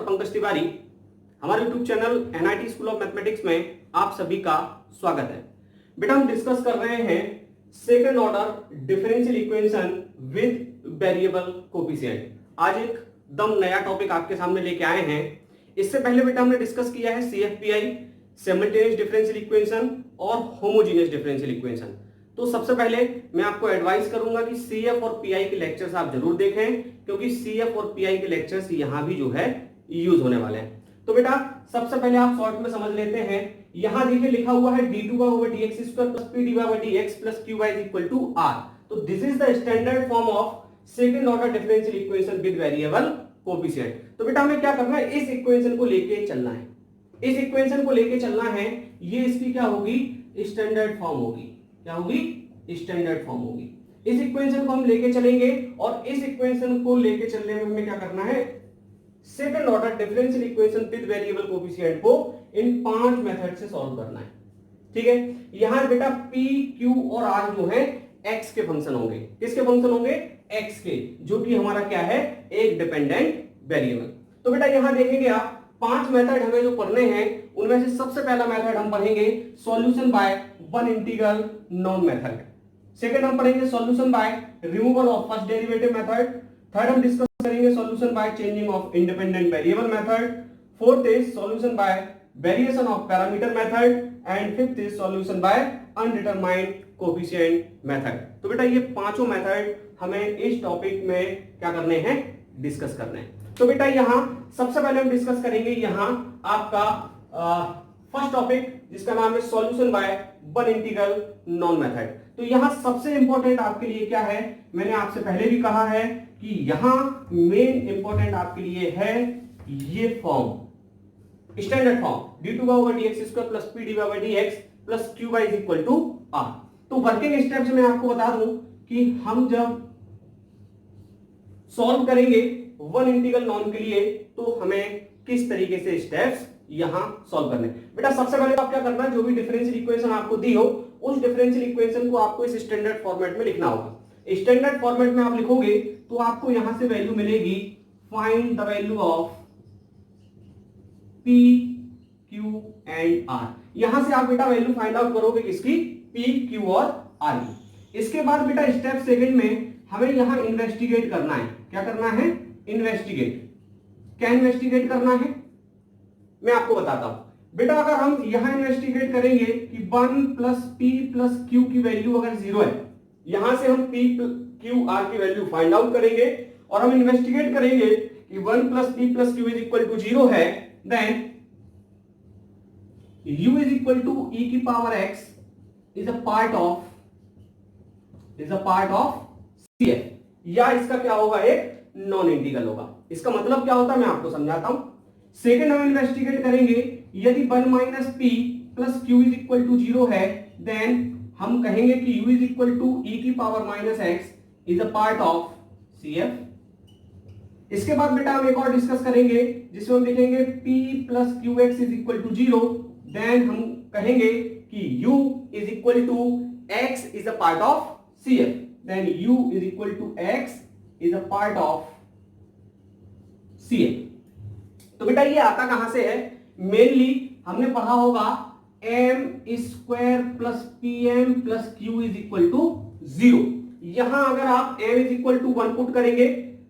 Doctor Pankaj Tiwari. हमारे YouTube channel NIT school of mathematics में आप सभी का स्वागत है। बेटा हम डिस्कस कर रहे हैं second order differential equation with variable coefficient. आज एक दम नया टॉपिक आपके सामने लेके आए हैं। इससे पहले बेटा हमने डिस्कस किया है सीएफपीआई, सिमल्टेनियस डिफरेंशियल इक्वेशन और होमोजेनियस डिफरेंशियल इक्वेशन। तो सबसे पहले मैं आपको एडवाइस करूंगा कि सीएफ और पीआई के लेक्चर्स आप जरूर देखें, क्योंकि सीएफ और पीआई के लेक्चर्स यहां भी जो है यूज होने वाले हैं। तो बेटा सबसे पहले आप शॉर्ट में समझ लेते हैं। यहां देखिए लिखा हुआ है d2/dx² + p/dx + qy = r। तो this is the standard form of second order differential equation with variable coefficient. तो बेटा हमें क्या करना है, इस इक्वेशन को लेके चलना है। इस इक्वेशन को लेके चलना है, ये इसकी क्या होगी, स्टैंडर्ड फॉर्म होगी। क्या होगी, स्टैंडर्ड फॉर्म होगी। इस इक्वेशन को हम लेके चलेंगे और इस इक्वेशन को लेके चलने में हमें क्या करना है, second order differential equation with variable coefficient को इन 5 मेथड से सॉल्व करना है। ठीक है, यहां बेटा p, q और r जो है x के फंक्शन होंगे। किसके फंक्शन होंगे, x के, जो कि हमारा क्या है, एक डिपेंडेंट वेरिएबल। तो बेटा यहां देखेंगे आप 5 मेथड हमें जो पढ़ने हैं, उनमें से सबसे पहला मेथड हम पढ़ेंगे solution by one integral non method. Second हम पढ़ेंगे solution bye removal of first derivative method. Third हम डिस्कस करेंगे solution by changing of independent variable method. Fourth is solution bye variation of parameter method and fifth is solution bye undetermined coefficient method. तो बेटा ये पांचों method हमें इस topic में क्या करने हैं, डिस्कस करने हैं। तो बेटा यहां सबसे पहले हम डिस्कस करेंगे यहां आपका फर्स्ट टॉपिक, जिसका नाम है solution by one integral non method. तो यहां सबसे इंपॉर्टेंट आपके लिए क्या है, मैंने आपसे पहले भी कहा है कि यहां मेन इंपॉर्टेंट आपके लिए है ये form, standard form d2/dx² + p/dx + qy = r। तो वर्किंग स्टेप्स में आपको बता दूं कि हम जब सॉल्व करेंगे वन इंटीग्रल नॉन के लिए तो हमें किस तरीके से स्टेप्स यहां सॉल्व करने। बेटा सबसे पहले आप क्या करना है, जो भी डिफरेंशियल इक्वेशन आपको दी हो उस डिफरेंशियल इक्वेशन को आपको इस स्टैंडर्ड फॉर्मेट में लिखना होगा। स्टैंडर्ड फॉर्मेट में आप लिखोगे तो आपको यहां से वैल्यू मिलेगी, find the value of P, Q and R। यहां से आप बेटा वैल्यू फाइंड आउट करोगे किसकी, P, Q और R की। इसके बाद बेटा स्टेप सेकंड में हमें यहां इन्वेस्टिगेट करना है। क्या करना है, इन्वेस्टिगेट। क्या इन्वेस्टिगेट करना है, मैं आपको बताता हूं। बेटा अगर हम यहां इन्वेस्टिगेट करेंगे कि 1 + p + q की वैल्यू अगर 0 है, यहां से हम p, q, r की वैल्यू फाइंड आउट करेंगे और हम इन्वेस्टिगेट करेंगे कि 1 + p + q = 0 है, then u = e⁻x is a part of CF, या इसका क्या होगा, एक नॉन इंटीग्रल होगा। इसका मतलब क्या होता है मैं आपको समझाता हूं। सेकंड हम इन्वेस्टिगेट करेंगे, यदि 1 - p + q = 0 है, देन हम कहेंगे कि u = e⁻x is a part of CF। इसके बाद बेटा हम एक और डिस्कस करेंगे जिसमें हम लिखेंगे p + qx = 0, देन हम कहेंगे कि u = x is a part of CF, then u = x is a part of CF। तो बेटा ये आता कहां से है, मेनली हमने पढ़ा होगा m² + pm + q = 0। यहां अगर आप m = 1 पुट करेंगे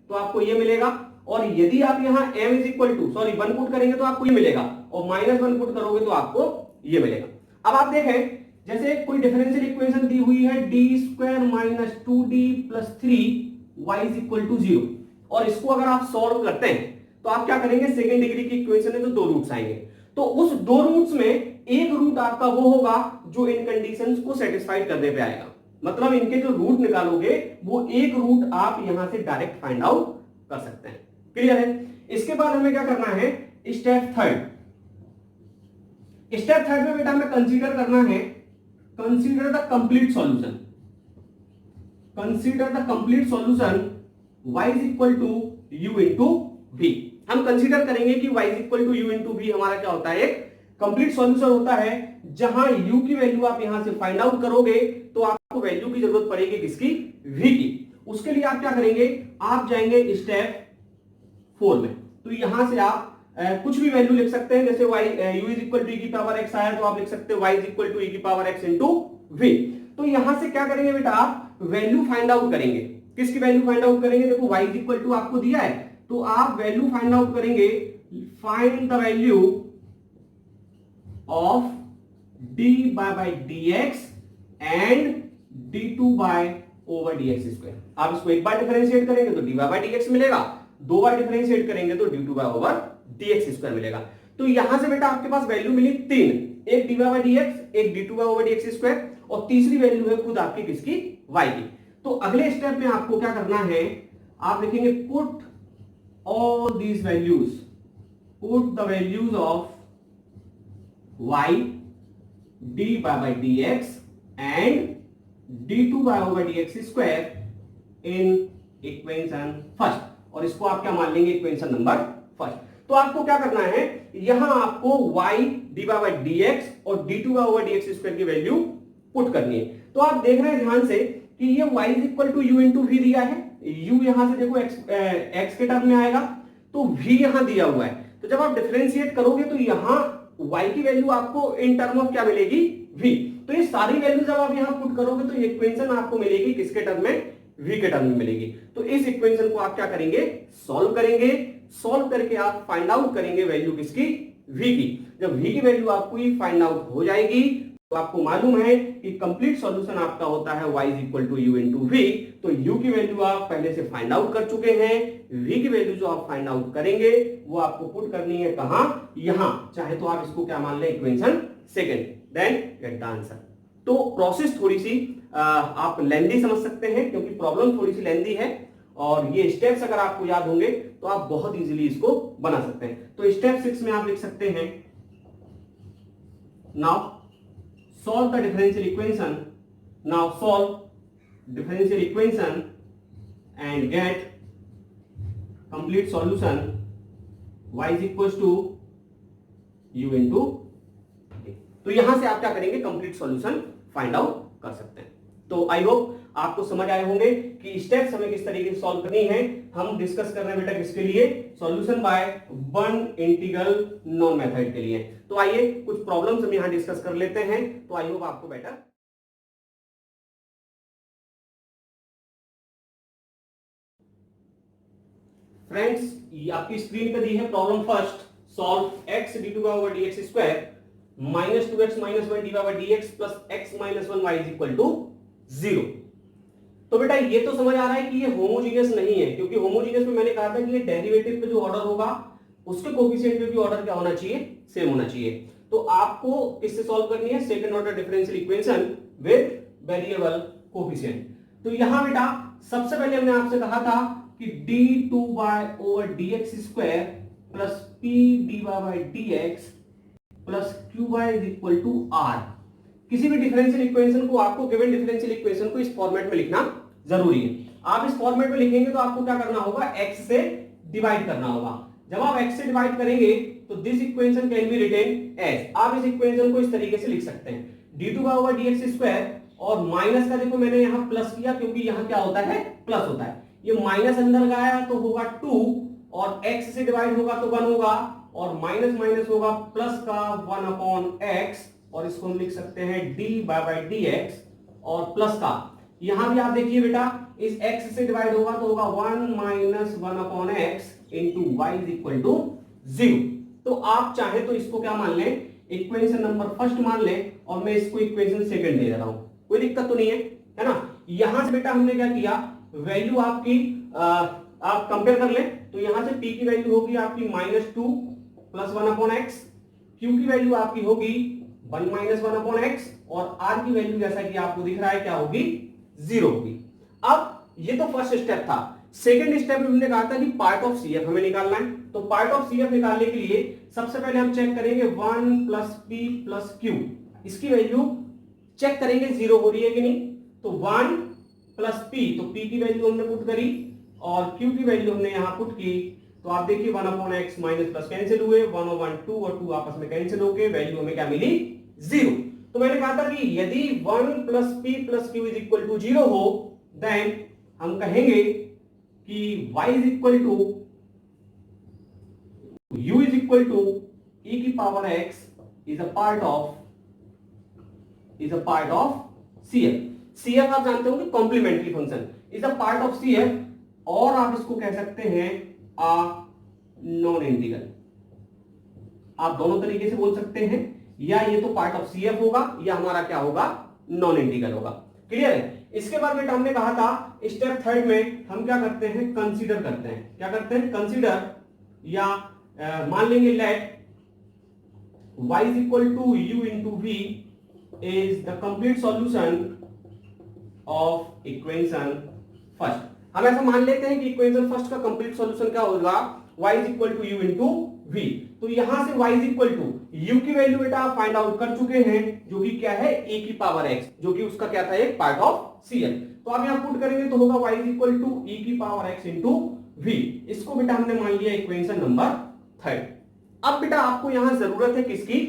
तो आपको ये मिलेगा, और यदि आप यहां m = 1 पुट करेंगे तो आपको ये मिलेगा, और -1 पुट करोगे तो आपको ये मिलेगा। अब आप देखें, जैसे कोई डिफरेंशियल इक्वेशन दी हुई है d² - 2d + 3y = 0, और इसको अगर आप सॉल्व करते हैं तो आप क्या करेंगे, सेकंड डिग्री की इक्वेशन है तो 2 रूट्स आएंगे। तो उस 2 रूट्स में एक रूट आपका वो होगा जो इन कंडीशंस को सेटिस्फाइड करने पे आएगा। मतलब इनके जो रूट निकालोगे वो एक रूट आप यहां से डायरेक्ट फाइंड आउट कर सकते हैं। क्लियर है। इसके बाद हमें क्या करना है, स्टेप थर्ड। स्टेप थर्ड में बेटा हमें कंसीडर करना है, consider the complete solution. Consider the complete solution y = u * v। हम कंसीडर करेंगे कि y = u * v हमारा क्या होता है, एक कंप्लीट सॉल्यूशन होता है, जहां u की वैल्यू आप यहां से फाइंड आउट करोगे तो आपको वैल्यू की जरूरत पड़ेगी किसकी, v की। उसके लिए आप क्या करेंगे, आप जाएंगे स्टेप 4 में। तो यहां से आप कुछ भी वैल्यू लिख सकते हैं, जैसे y u is equal to e की पावर x आया तो आप लिख सकते हो y is equal to e की पावर x इंटू v। तो यहां से क्या करेंगे बेटा, आप वैल्यू फाइंड आउट करेंगे। किसकी वैल्यू फाइंड आउट करेंगे? देखो y इज इक्वल टू आपको दिया है तो आप वैल्यू फाइंड आउट करेंगे, find the value of dy by dx and d2 by over dx square. आप इसको एक बार डिफरेंशिएट करेंगे तो dy by dx मिलेगा, दो बार डिफरेंशिएट करेंगे तो d2 by over dx square मिलेगा। तो यहां से बेटा आपके पास वैल्यू मिली तीन, एक dy by dx, एक d2 by over dx square और तीसरी वैल्यू है खुद आपकी किसकी? y की। तो अगले स्टेप में आपको क्या करना है, आप लिखेंगे put all these values, put the values of y dy by dx and d2 by over dx square in equation first, और इसको आप क्या मान लेंगे? Equation number first. तो आपको क्या करना है, यहां आपको y dy by dx और d2 by over dx square की वैल्यू पुट करनी है। तो आप देख रहे हैं ध्यान से कि ये y is equal to u into v दिया है, u यहां से देखो x के टर्म में आएगा तो v यहां दिया हुआ है। तो जब आप डिफरेंशिएट करोगे तो यहां y की वैल्यू आपको इन टर्म ऑफ क्या मिलेगी? v। तो ये सारी वैल्यू जब आप यहां पुट करोगे तो ये इक्वेशन आपको मिलेगी किसके टर्म में? v के टर्म में मिलेगी। तो इस इक्वेशन को आप क्या करेंगे? सॉल्व करेंगे। सॉल्व करके आप फाइंड आउट करेंगे वैल्यू किसकी? v की। जब v की वैल्यू आपको फाइंड आउट हो जाएगी तो आपको मालूम है कि कंप्लीट सॉल्यूशन आपका होता है y is equal to u into v। तो u की वैल्यू आप पहले से फाइंड आउट कर चुके हैं, v की वैल्यू जो आप फाइंड आउट करेंगे वो आपको पुट करनी है कहां? यहां। चाहे तो आप इसको क्या मान लें? Equation second, then get the answer. तो प्रोसेस थोड़ी सी आप लेंदी समझ सकते हैं क्योंकि प्रॉब्लम थोड़ी सी लेंदी है, और ये स्टेप्स अगर आपको याद होंगे तो आप बहुत इजीली इसको बना सकते हैं। तो स्टेप 6 में आप लिख सकते हैं, now solve the differential equation, now solve differential equation and get complete solution y is equals to u into v। तो यहां से आप क्या करेंगे? कंप्लीट सॉल्यूशन फाइंड आउट कर सकते हैं। तो आई होप आपको समझ आए होंगे कि स्टेप्स हमें किस तरीके से सॉल्व करनी है। हम डिस्कस कर रहे हैं बेटा किसके लिए? Solution by one integral non method के लिए। तो आइए कुछ प्रॉब्लम्स हम यहां डिस्कस कर लेते हैं, तो आई होप आपको बेटर। फ्रेंड्स, ये आपकी स्क्रीन पे दी है problem first, solve x d2 over dx square minus 2x minus 1 dy by dx plus x minus 1 y is equal to 0। तो बेटा ये तो समझ आ रहा है कि ये होमोजीनियस नहीं है, क्योंकि होमोजीनियस में मैंने कहा था कि ये डेरिवेटिव पे जो ऑर्डर होगा उसके कोफिशिएंट पे भी ऑर्डर क्या होना चाहिए? सेम होना चाहिए। तो आपको किससे सॉल्व करनी है? Second order differential equation with variable coefficient. तो यहां बेटा सबसे पहले हमने आपसे कहा था कि d2 by over dx square plus p dy by dx plus qy is equal to r। किसी भी डिफरेंशियल इक्वेशन को, आपको गिवन डिफरेंशियल इक्वेशन को इस फॉर्मेट में लिखना जरूरी है। आप इस फॉर्मेट में लिखेंगे तो आपको क्या करना होगा? x से डिवाइड करना होगा। जब आप x से डिवाइड करेंगे तो this equation can be written as, आप इस इक्वेशन को इस तरीके से लिख सकते हैं d2 by over dx square, और माइनस का देखो मैंने यहां प्लस किया क्योंकि यहां क्या होता है? प्लस होता है। ये माइनस अंदर गया तो होगा 2, और x से डिवाइड होगा तो 1 होगा, और माइनस माइनस होगा प्लस का 1 अपॉन x, और इसको हम लिख सकते हैं d by dx, और प्लस का यहां भी आप देखिए बेटा इस x से डिवाइड होगा तो होगा 1 minus 1 upon x into y is equal to 0। तो आप चाहे तो इसको क्या मान लें? इक्वेशन नंबर फर्स्ट मान लें, और मैं इसको इक्वेशन सेकंड दे रहा हूं, कोई दिक्कत तो नहीं है ना। यहां से बेटा हमने क्या किया? वैल्यू आपकी आप कंपेयर कर लें तो यहां से p की वैल्यू होगी आपकी -2 प्लस 1 अपॉन x, q की वैल्यू आपकी होगी 1 माइनस 1 अपॉन x, और r की वैल्यू जैसा कि आपको दिख रहा है क्या होगी? 0 होगी। अब ये तो फर्स्ट स्टेप था। सेकंड स्टेप में हमने कहा था कि पार्ट ऑफ CF हमें निकालना है। तो पार्ट ऑफ CF निकालने के लिए सबसे पहले हम चेक करेंगे 1 प्लस p प्लस q, इसकी वैल्यू चेक करेंगे 0 हो रही है कि नहीं। तो 1 प्लस p, तो p की वैल्यू हमने पुट करी और q की वैल्यू हमने यहां पुट की। तो आप देखिए 1 upon x minus plus cancel हुए, 1 और 1 2 और 2 आपस में कैंसिल होके वैल्यू हमें क्या मिली? 0। तो मैंने कहा था कि यदि 1 plus p plus q is equal to 0 हो, देन हम कहेंगे कि y is equal to u is equal to e की power x is a part of CF। CF आप जानते होंगे complementary function, is a part of CF, और आप इसको कह सकते हैं आ नॉन इंटीग्रल। आप दोनों तरीके से बोल सकते हैं, या ये तो पार्ट ऑफ CF होगा या हमारा क्या होगा, नॉन इंटीग्रल होगा। क्लियर है। इसके बाद बेटा हमने कहा था स्टेप थर्ड में हम क्या करते हैं, कंसीडर करते हैं। क्या करते हैं, कंसीडर, या मान लेंगे late y is equal to u into v is the complete solution of equation first। हम ऐसा मान लेते हैं कि इक्वेशन फर्स्ट का कंप्लीट सॉल्यूशन क्या होगा, y is equal to u into v। तो यहां से y is equal to u की वैल्यू बेटा आप फाइंड आउट कर चुके हैं, जो कि क्या है a की पावर x, जो कि उसका क्या था, एक पार्ट ऑफ CF। तो आप यहां पुट करेंगे तो होगा y is equal to e की पावर x into v। इसको बेटा हमने मान लिया इक्वेशन नंबर थर्ड। अब बेटा आपको यहां जरूरत है किसकी,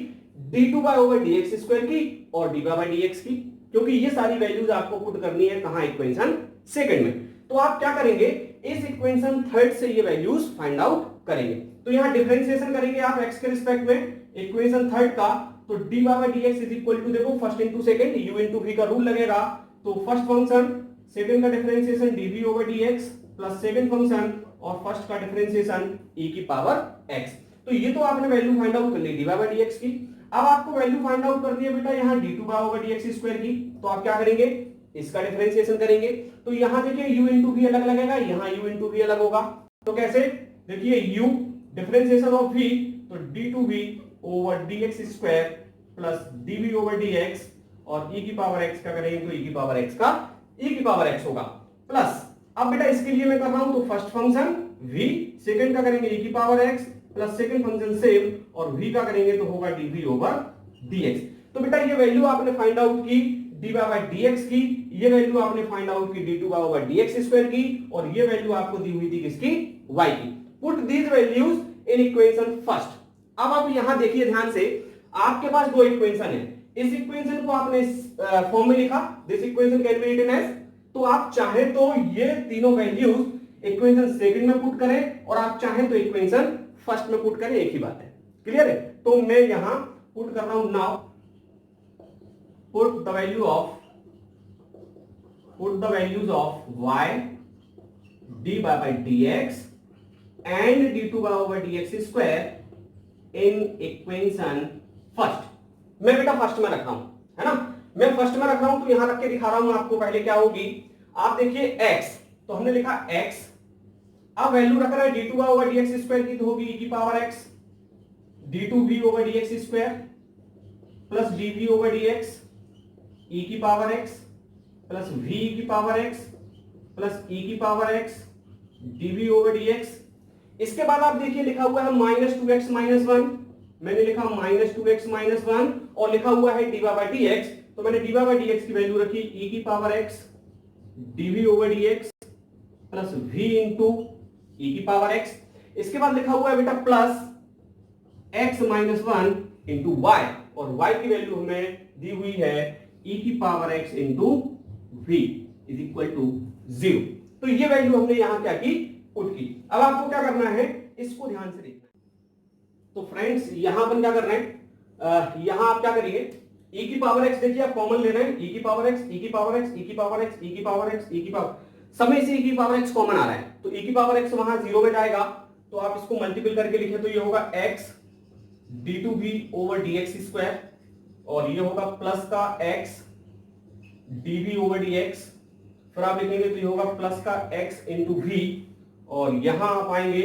d2/dx² की और dy/dx की, क्योंकि ये सारी वैल्यूज आपको पुट करनी है कहां, इक्वेशन सेकंड में। तो आप क्या करेंगे, इस इक्वेशन थर्ड से ये वैल्यूज फाइंड आउट करेंगे। तो यहां डिफरेंशिएशन करेंगे आप x के रिस्पेक्ट में इक्वेशन थर्ड का, तो dy/dx इज इक्वल टू, देखो first into second, u into v का रूल लगेगा। तो फर्स्ट फंक्शन सेकंड का differentiation dv/dx plus second function और फर्स्ट का डिफरेंशिएशन e की पावर x। तो ये तो आपने वैल्यू फाइंड आउट कर ली dy/dx की। अब आपको वैल्यू फाइंड आउट करनी है बेटा यहाँ d2/dx² की। तो आप क्या करेंगे, इसका डिफरेंशिएशन करेंगे। तो यहां देखिए u इंटू वी अलग लगेगा, यहाँ u इंटू वी अलग होगा। तो कैसे, देखिए u डिफरेंशिएशन ऑफ v, तो d2v/dx² प्लस dv/dx, और e की पावर x का करेंगे तो e की पावर x का e की पावर x होगा, प्लस अब बेटा इसके लिए मैं कर रहा हूं तो फर्स्ट फंक्शन v, सेकंड का करेंगे e की power x plus second function same, और v का करेंगे तो होगा dv/dx। तो बेटा ये वैल्यू आपने फाइंड आउट की dy/dx की, ये वैल्यू आपने फाइंड आउट की d2/dx² की, और ये वैल्यू आपको दी हुई थी किसकी, y की। Put these values in equation first. अब आप यहां देखिए ध्यान से, आपके पास दो इक्वेशन है, इस इक्वेशन को आपने फॉर्म में लिखा, this equation can be written as, तो आप चाहे तो ये तीनों वैल्यूज इक्वेशन सेकंड में पुट करें, और आप चाहे तो इक्वेशन फर्स्ट में पुट करें, एक ही बात है। क्लियर है। तो मैं यहां पुट कर रहा हूं, now put the values of y dy/dx and d2/dx² in equation first. मैं बेटा फर्स्ट में रख रहा हूं, है ना, मैं फर्स्ट में रख रहा हूं, तो यहां रख के दिखा रहा हूं आपको। पहले क्या होगी, आप देखिए x, तो हमने लिखा x, अब वैल्यू रख रहा है d2/dx² की, तो होगी e की power x d2v/dx² plus dv/dx e की पावर x प्लस v की पावर x प्लस e की पावर x dv/dx। इसके बाद आप देखिए लिखा हुआ है -2x - 1, मैंने लिखा -2x - 1, और लिखा हुआ है dy/dx, तो मैंने dy/dx की वैल्यू रखी e की power x dv/dx plus v into e की पावर x। इसके बाद लिखा हुआ है बेटा प्लस x - 1 इंटू y, और y की वैल्यू हमें दी हुई है e की power x into v is equal to 0। तो ये वैल्यू हमने यहां क्या की, पुट की। अब आपको क्या करना है, इसको ध्यान से देखना। तो फ्रेंड्स यहां अपन क्या कर रहे हैं, यहां आप क्या करिए, e की पावर x देखिए आप कॉमन ले रहे हैं, e की पावर x, e की पावर x, e की पावर x, e की पावर x, e की पावर, समय से e की पावर x कॉमन आ रहा है, तो e की पावर x वहां 0 में जाएगा, तो आप इसको मल्टीपल करके लिखे तो ये होगा x d2v/dx², और ये होगा प्लस का x dv/dx, फिर आप लिखेंगे तो ये होगा प्लस का x इंटू v, और यहां आप आएंगे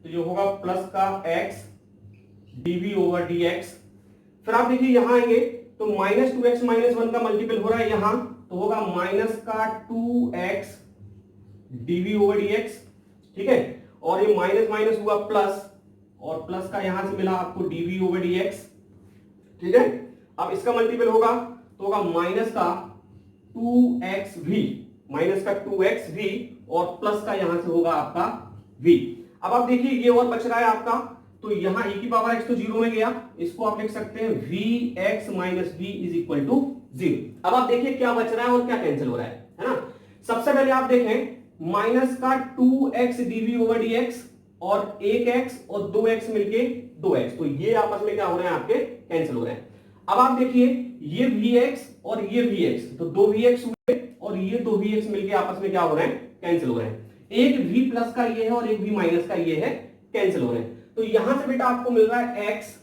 तो ये होगा प्लस का x dv/dx, फिर आप देखिए यहां आएंगे तो -2x - 1 का मल्टीपल हो रहा है यहां, तो होगा माइनस का 2x dv/dx, ठीक है, और ये माइनस माइनस हुआ प्लस, और प्लस का यहां से मिला आपको dv/dx, ठीक है। अब इसका मल्टीपल होगा तो होगा माइनस का 2xv, माइनस का 2xv, और प्लस का यहां से होगा आपका v। अब आप देखिए ये और बच रहा है आपका, तो यहां e की पावर x तो 0 में गया, इसको आप लिख सकते हैं vx - v is equal to 0। अब आप देखिए क्या बच रहा है और क्या कैंसिल हो रहा है ना। सबसे पहले आप देखें माइनस का 2x dv/dx, और 1x और 2x मिलके 2x, तो ये आपस में क्या हो रहे हैं आपके कैंसिल हो रहे हैं। अब आप देखिए ये vx और ये vx, तो 2 vx हुए और ये 2 vx मिलके आपस में क्या हो रहे हैं कैंसिल हो रहे हैं। एक v प्लस का ये है और एक v माइनस का ये है, कैंसिल हो रहे हैं। तो यहां से बेटा आपको मिल रहा है x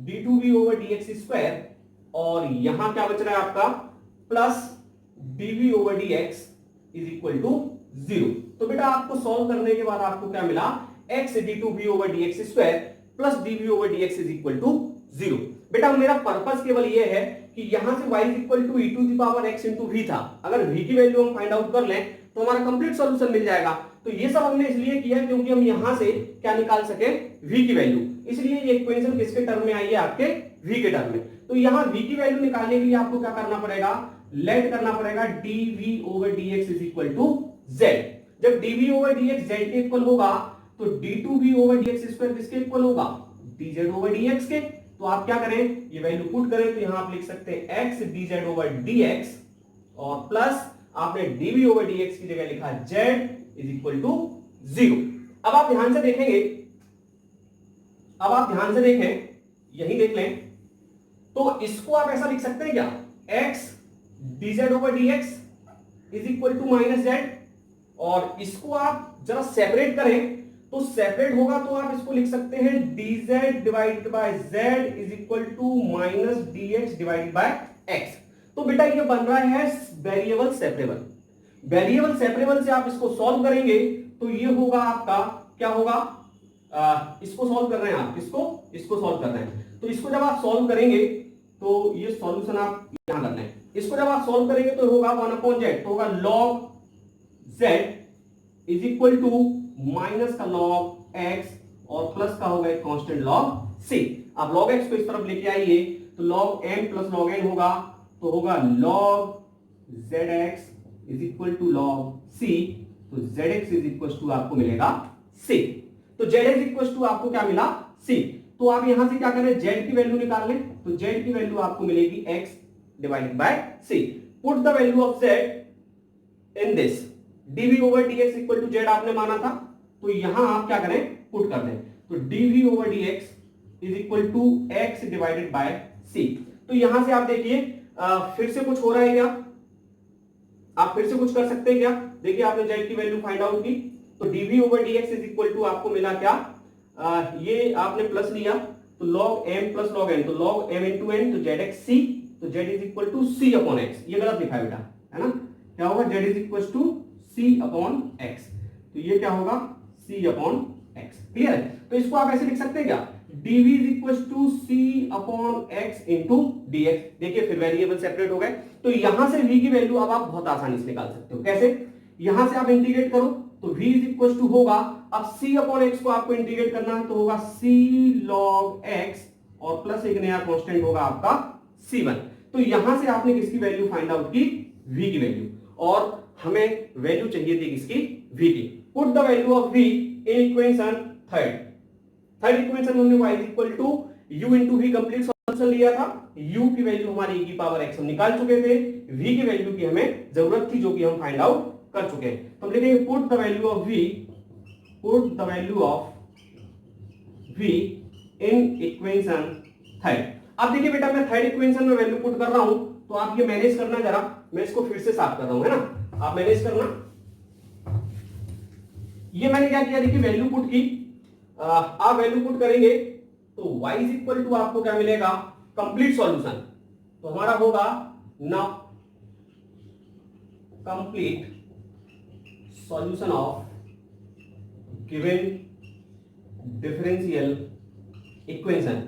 d2v over dx square, और यहां क्या बच रहा है आपका plus dv over dx is equal to 0। तो बेटा आपको सॉल्व करने के बाद आपको क्या मिला, x d2v over dx square plus dv over dx is equal to 0। बेटा मेरा पर्पस केवल ये है कि यहां से y is equal to e to the power x into v था, अगर v की वैल्यू हम फाइंड आउट कर लें तो हमारा कंप्लीट सॉल्यूशन मिल जाएगा। तो ये सब हमने इसलिए किया क्योंकि हम यहां से क्या निकाल सके, v की वैल्यू, इसलिए ये इक्वेशन किसके टर्म में आई है, आपके v के टर्म में। तो यहां v की वैल्यू निकालने के लिए आपको क्या करना पड़ेगा, लेट करना पड़ेगा dv over dx is equal to z। जब dv ओवर dx z के इक्वल होगा तो d2v ओवर dx स्क्वायर किसके इक्वल होगा, dz ओवर dx के। तो आप क्या करें, ये वैल्यू पुट करें, तो यहां आप लिख सकते हैं x dz ओवर dx और प्लस आपने dv ओवर dx की जगह लिखा z इज इक्वल टू 0। अब आप ध्यान से देखेंगे, अब आप ध्यान से देखें, यही देख लें, तो इसको आप ऐसा लिख सकते हैं क्या, x dz over dx is equal to minus z, और इसको आप जरा सेपरेट करें तो सेपरेट होगा तो आप इसको लिख सकते हैं dz divided by z is equal to minus dx divided by x। तो बेटा ये बन रहा है वेरिएबल सेपरेबल। वेरिएबल सेपरेबल से आप इसको सॉल्व करेंगे तो ये होगा आपका क्या होगा, इसको सॉल्व कर रहे हैं आप, इसको सॉल्व कर रहे हैं, तो इसको जब आप सॉल्व करेंगे तो ये सॉल्यूशन आप यहां करना है। इसको जब आप सॉल्व करेंगे तो होगा 1/z, तो होगा log z is equal to minus का log x और प्लस का होगा एक कांस्टेंट log c। अब log x को इस तरफ लेके आइए तो log m plus log n होगा, तो होगा log zx is equal to log c, तो zx इज इक्वल टू आपको मिलेगा c। तो zx इक्वल टू आपको क्या मिला, c। तो आप यहां से क्या करें, z की वैल्यू निकाल लें, तो z की वैल्यू आपको मिलेगी x divided by c। Put the value of z in this, dv over dx equal to z आपने माना था, तो यहां आप क्या करें, पुट कर दें, तो dv over dx is equal to x divided by c। तो यहां से आप देखिए फिर से कुछ हो रहा है क्या, आप फिर से कुछ कर सकते हैं क्या, देखिए आपने z की वैल्यू फाइंड आउट की, तो dv over dx is equal to आपको मिला क्या, ये आपने प्लस लिया तो log m plus log n, तो log m इंटू n, तो zx c, तो z is equal to c upon x। ये गलत लिखा है बेटा, है ना, क्या होगा, z is equal to c upon x, तो ये क्या होगा c अपॉन x। क्लियर है, तो इसको आप ऐसे लिख सकते हैं क्या, dv is equal to c upon x into dx। देखिए फिर वेरिएबल सेपरेट हो गए, तो यहां से v की वैल्यू अब आप बहुत आसानी से निकाल सकते हो। कैसे, यहां से आप इंटीग्रेट करो तो v इज इक्वल टू होगा, अब c अपॉन x को आपको इंटीग्रेट करना है तो होगा c log x और प्लस एक नया कांस्टेंट होगा आपका c1। तो यहां से आपने किसकी वैल्यू फाइंड आउट की, v की वैल्यू, और हमें वैल्यू चाहिए थी किसकी, v की। Put the value of v in equation third equation हमने y is equal to u into v complete solution लिया था, u की वैल्यू हमारी e की पावर x हम निकाल चुके थे, v की वैल्यू की हमें जरूरत थी जो कि हम फाइंड आउट कर चुके हैं। तो हम लिखेंगे put the value of v, put the value of v in equation third. अब देखिए बेटा मैं थर्ड इक्वेशन में वैल्यू पुट कर रहा हूं, तो आप ये मैनेज करना जरा, मैं इसको फिर से साफ कर रहा हूं, है ना, आप मैनेज करना। ये मैंने क्या किया, देखिए वैल्यू पुट की, आप वैल्यू पुट करेंगे तो y इज इक्वल टू आपको क्या मिलेगा, कंप्लीट सॉल्यूशन, तो हमारा होगा now complete solution of given differential equation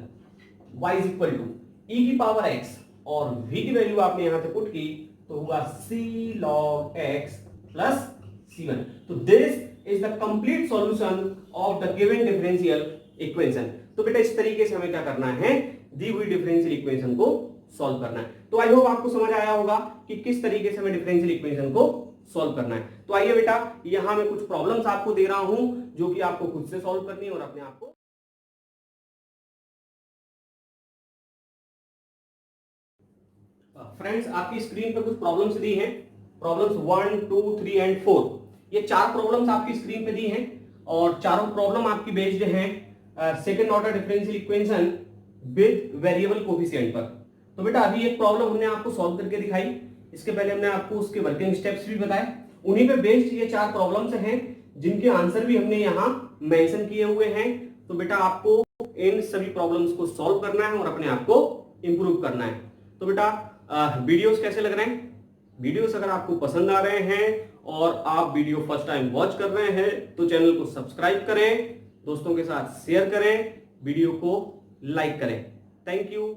y is equal to e की पावर x और v की वैल्यू आपने यहां से पुट की तो हुआ c log x plus c1। तो this is the complete solution of the given differential equation. तो बेटा इस तरीके से हमें क्या करना है, दी हुई डिफरेंशियल इक्वेशन को सॉल्व करना है। तो आई होप आपको समझ आया होगा कि किस तरीके से हमें डिफरेंशियल इक्वेशन को सॉल्व करना है। तो आइए बेटा यहां मैं कुछ प्रॉब्लम्स आपको दे रहा हूं जो कि आपको खुद से सॉल्व करनी है और अपने आप को। फ्रेंड्स आपकी स्क्रीन पे कुछ प्रॉब्लम्स दी हैं, प्रॉब्लम्स 1, 2, 3 एंड 4। ये 4 प्रॉब्लम्स आपकी स्क्रीन पे दी हैं। और चारों प्रॉब्लम आपकी बेस्ड हैं second order differential equation with variable coefficient पर। तो बेटा अभी एक प्रॉब्लम हमने आपको सॉल्व करके दिखाई, इसके पहले हमने आपको उसके वर्किंग स्टेप्स भी बताए, उन्हीं पे बेस्ड ये चार प्रॉब्लम्स हैं जिनके आंसर भी हमने यहाँ मेंशन किए हुए हैं। तो बेटा आपको इन सभी प्रॉब्लम्स को सॉल्व करना है और अपने आप को इंप्रूव करना है। तो बेटा वीडियोस कैसे लग रहे हैं? वीडियोस अगर आपको पसंद आ रहे हैं और आप वीडियो फर्स्ट टाइम वॉच कर रहे हैं तो चैनल को सब्सक्राइब करें, दोस्तों के साथ शेयर करें, वीडियो को लाइक करें। Thank you.